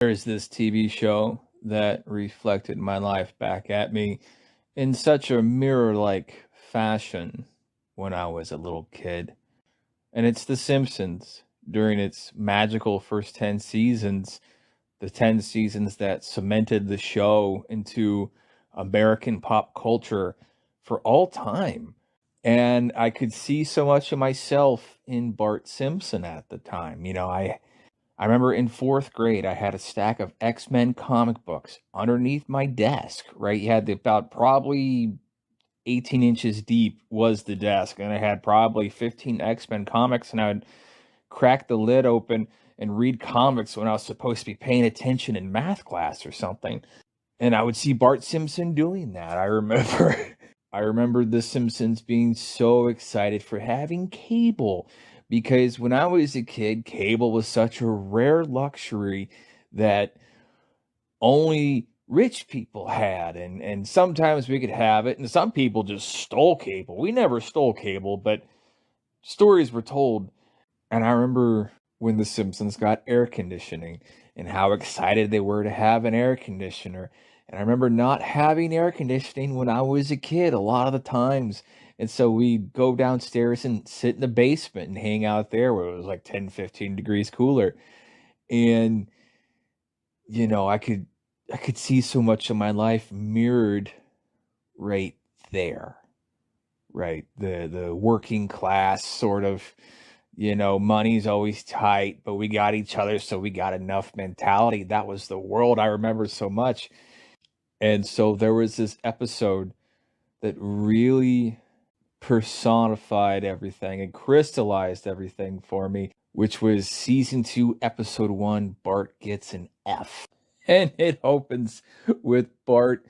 There's this TV show that reflected my life back at me in such a mirror-like fashion when I was a little kid. And it's The Simpsons during its magical first 10 seasons, the 10 seasons that cemented the show into American pop culture for all time. And I could see so much of myself in Bart Simpson at the time. I remember in fourth grade, I had a stack of X-Men comic books underneath my desk, right? You had about probably 18 inches deep was the desk, and I had probably 15 X-Men comics, and I would crack the lid open and read comics when I was supposed to be paying attention in math class or something. And I would see Bart Simpson doing that. I remember I remember the Simpsons being so excited for having cable because when I was a kid, cable was such a rare luxury that only rich people had, and sometimes we could have it, and some people just stole cable. We never stole cable, but stories were told. And I remember when The Simpsons got air conditioning and how excited they were to have an air conditioner. And I remember not having air conditioning when I was a kid a lot of the times. And so we'd go downstairs and sit in the basement and hang out there where it was like 10, 15 degrees cooler. And, I could see so much of my life mirrored right there. Right. The working class sort of, money's always tight, but we got each other, so we got enough mentality. That was the world I remember so much. And so there was this episode that really personified everything and crystallized everything for me, which was season 2, episode 1, Bart Gets an F. And it opens with Bart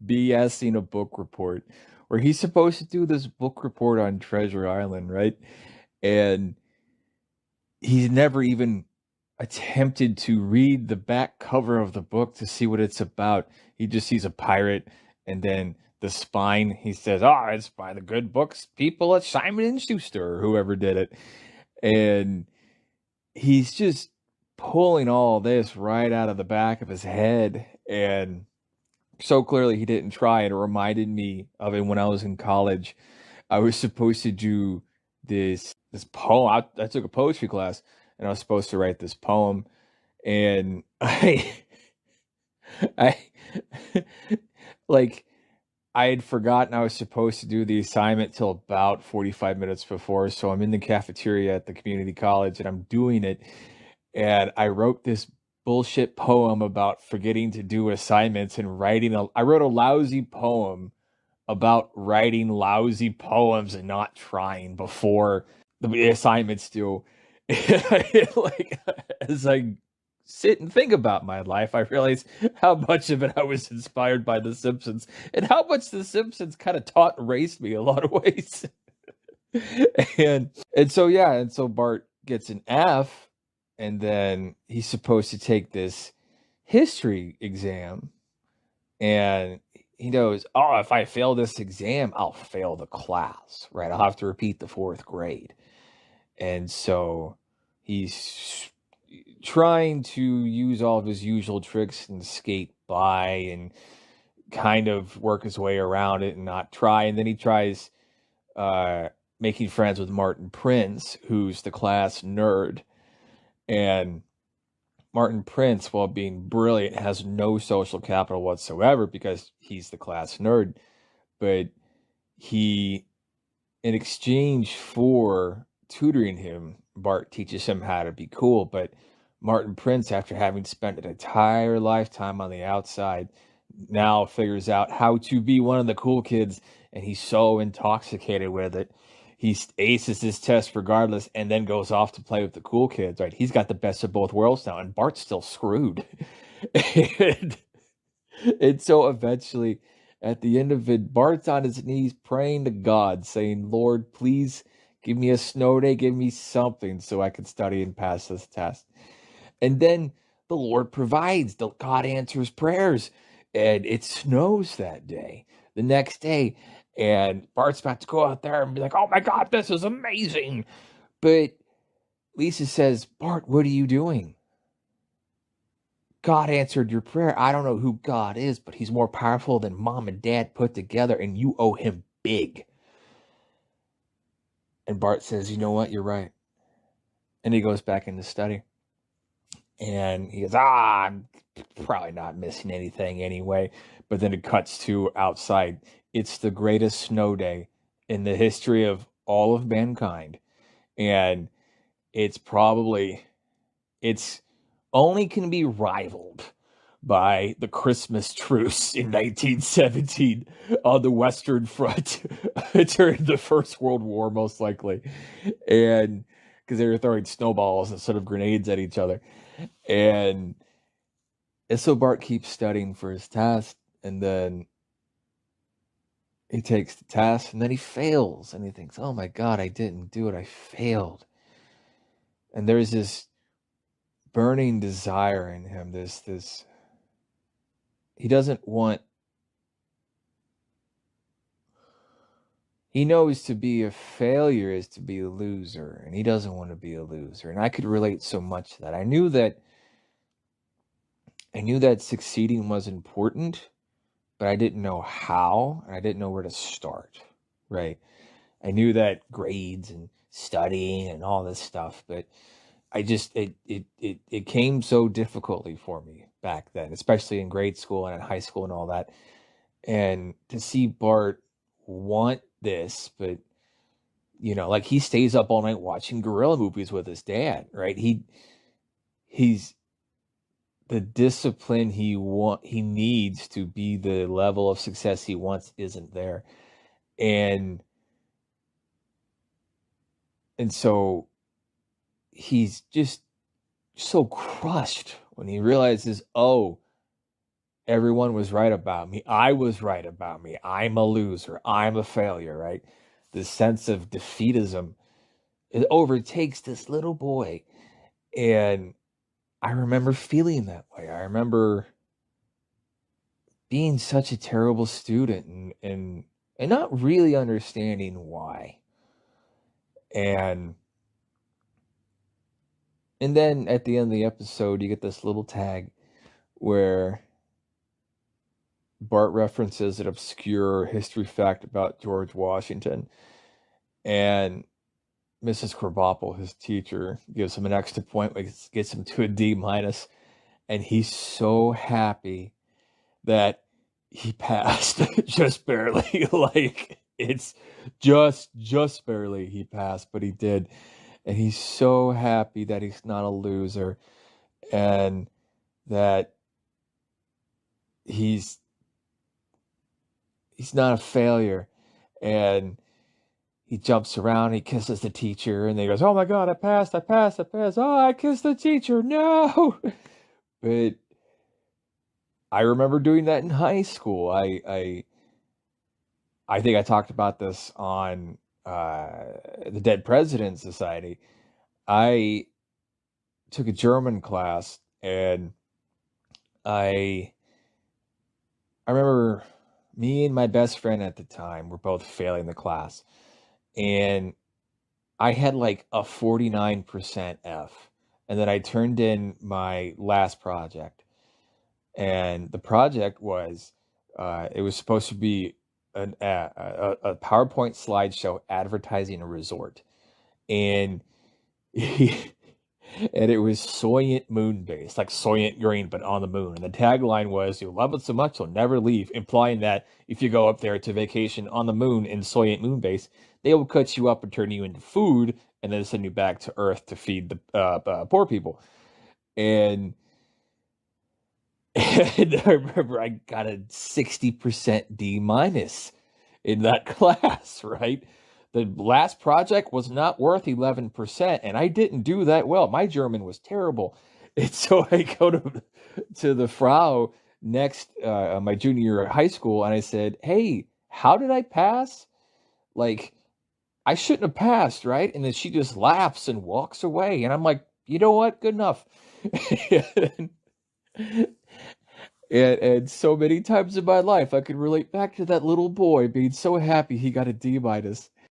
BSing a book report where he's supposed to do this book report on Treasure Island, right? And he's never even attempted to read the back cover of the book to see what it's about. He just sees a pirate and then the spine. He says, "Oh, it's by the good books people at Simon and Schuster or whoever did it." And he's just pulling all this right out of the back of his head, and so clearly he didn't try. And it reminded me of it when I was in college. I was supposed to do this poem. I took a poetry class, and I was supposed to write this poem, and I like I had forgotten I was supposed to do the assignment till about 45 minutes before. So I'm in the cafeteria at the community college, and I'm doing it, and I wrote this bullshit poem about forgetting to do assignments and I wrote a lousy poem about writing lousy poems and not trying before the assignments due. Like, as I sit and think about my life, I realize how much of it I was inspired by The Simpsons and how much The Simpsons kind of taught and raised me a lot of ways. And so Bart gets an F, and then he's supposed to take this history exam, and he knows, oh, if I fail this exam, I'll fail the class, right? I'll have to repeat the fourth grade. And so he's trying to use all of his usual tricks and skate by and kind of work his way around it and not try. And then he tries making friends with Martin Prince, who's the class nerd. And Martin Prince, while being brilliant, has no social capital whatsoever because he's the class nerd. But he, in exchange for tutoring him, Bart teaches him how to be cool. But Martin Prince, after having spent an entire lifetime on the outside, now figures out how to be one of the cool kids, and he's so intoxicated with it. He aces his test regardless and then goes off to play with the cool kids, right? He's got the best of both worlds now, and Bart's still screwed. and, and so eventually, at the end of it, Bart's on his knees praying to God, saying, Lord, please give me a snow day, give me something so I can study and pass this test. And then the Lord provides. God answers prayers. And it snows that day, the next day. And Bart's about to go out there and be like, oh my God, this is amazing. But Lisa says, Bart, what are you doing? God answered your prayer. I don't know who God is, but he's more powerful than mom and dad put together, and you owe him big. And Bart says, you know what? You're right. And he goes back into study. And he goes, I'm probably not missing anything anyway. But then it cuts to outside. It's the greatest snow day in the history of all of mankind. And it's probably, it's only can be rivaled by the Christmas truce in 1917 on the Western Front during the First World War, most likely. And because they were throwing snowballs instead of grenades at each other. And so Bart keeps studying for his test, and then he takes the test, and then he fails, and he thinks, oh my God, I didn't do it, I failed. And there's this burning desire in him, this he doesn't want, he knows to be a failure is to be a loser, and he doesn't want to be a loser. And I could relate so much to that. I knew that succeeding was important, but I didn't know how, and I didn't know where to start, right? I knew that grades and studying and all this stuff, but I just it came so difficultly for me back then, especially in grade school and in high school and all that. And to see Bart want this, but like he stays up all night watching gorilla movies with his dad, right? He's the discipline he needs to be the level of success he wants isn't there. And so he's just so crushed when he realizes, oh, everyone was right about me. I was right about me. I'm a loser. I'm a failure, right? This sense of defeatism, it overtakes this little boy. And I remember feeling that way. I remember being such a terrible student and not really understanding why. And then at the end of the episode, you get this little tag where Bart references an obscure history fact about George Washington, and Mrs. Krabappel, his teacher, gives him an extra point, gets him to a D minus, and he's so happy that he passed just barely. Like it's just barely he passed, but he did, and he's so happy that he's not a loser, and that he's not a failure. And he jumps around, he kisses the teacher, and he goes, oh my God, I passed. Oh, I kissed the teacher, no. But I remember doing that in high school. I think I talked about this on the Dead Presidents Society. I took a German class, and I remember me and my best friend at the time were both failing the class, and I had like a 49% F. And then I turned in my last project, and the project was it was supposed to be a PowerPoint slideshow advertising a resort, and and it was Soylent Moon based, like Soylent Green, but on the moon. And the tagline was, "You'll love it so much you'll never leave," implying that if you go up there to vacation on the moon in Soylent Moon base, they will cut you up and turn you into food, and then send you back to Earth to feed the poor people. And and I remember I got a 60% D minus in that class, right? The last project was not worth 11%, and I didn't do that well. My German was terrible. And so I go to the Frau next my junior year of high school, and I said, "Hey, how did I pass? Like, I shouldn't have passed, right?" And then she just laughs and walks away, and I'm like, "You know what? Good enough." And so many times in my life, I could relate back to that little boy being so happy he got a D minus.